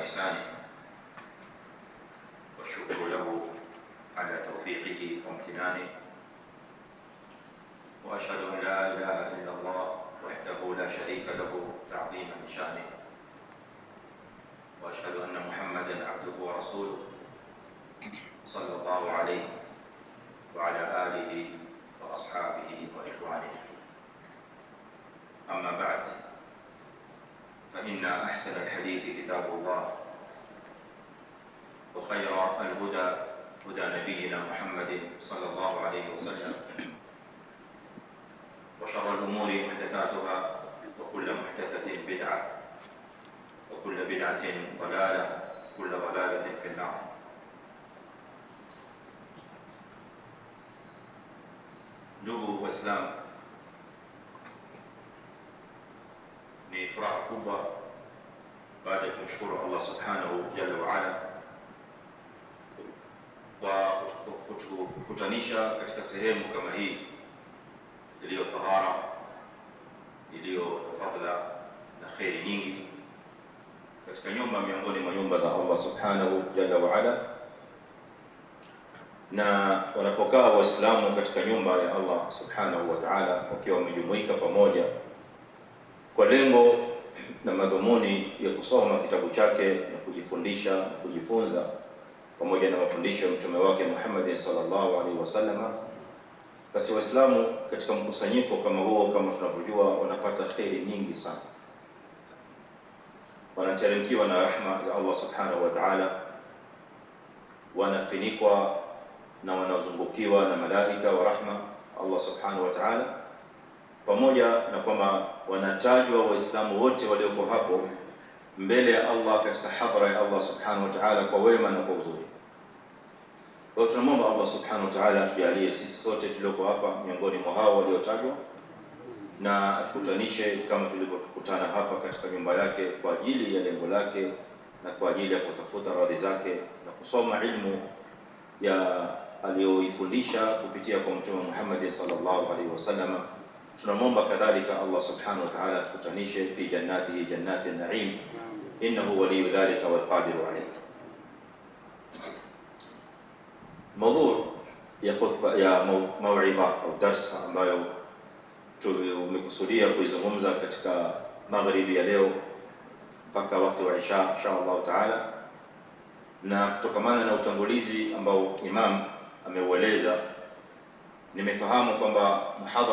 إحسانه والشكر له على توفيقه وامتنانه، وأشهد أن لا إله إلا الله وحده لا شريك له تعظيما لشأنه، وأشهد أن محمدا عبده ورسوله صلى الله عليه وعلى آله وأصحابه وإخوانه. أما بعد، فإن أحسن الحديث كتاب الله، وخير الهدى هدى نبينا محمد صلى الله عليه وسلم، وشر الأمور محدثاتها، وكل محدثة بدعة، وكل بدعة ضلالة، وكل ضلالة في النار. Ndugu Waislamu, ni furaha kubwa baada ya kumshukuru Allah subhanahu jalla wa ala kwa kutukutanisha katika sehemu kama hii iliyo tahara, iliyo fadhila na kheri nyingi, katika nyumba miongoni mwa nyumba za Allah subhanahu jalla wa ala. Na wanapokaa Waislamu katika nyumba ya Allah subhanahu wa ta'ala wakiwa wamejumuika pamoja kwa lengo na madhumuni ya kusoma kitabu chake na kujifundisha na kujifunza pamoja na mafundisho ya mtume wake Muhammad sallallahu alaihi wasallam, basi Waislamu katika mkusanyiko kama huo, kama tunavyojua, wanapata kheri nyingi sana, wanateremkiwa na rahma ya Allah subhanahu wa ta'ala, wanafinikwa na wanazungukiwa na malaika wa rahma Allah subhanahu wa ta'ala, pamoja na kwamba wanatajwa Waislamu wote walioko hapo mbele ya Allah katika hadhara ya Allah subhanahu wa ta'ala kwa wema na kwa uzuri. Kwa tunamwomba Allah subhanahu wa ta'ala atujalie sisi sote tulioko hapa miongoni mwa hao waliotajwa, na atukutanishe kama tulivyokutana hapa katika nyumba yake kwa ajili ya lengo lake na kwa ajili ya kutafuta radhi zake na kusoma ilmu ya aliyoifundisha kupitia kwa Mtume Muhammad sallallahu alaihi wasallam. Tunamwomba kadhalika Allah subhanahu wa ta'ala atukutanishe fi jannatihi jannatin na'im, innahu waliyu dhalika wal qadiru alayh. Mawdhu ya khutba ya maw'idha au darsa ambayo tumekusudia kuizungumza katika magharibi ya leo mpaka wakati wa isha inshallah ta'ala, na kutokamana na utangulizi ambao Imam ameueleza, nimefahamu kwamba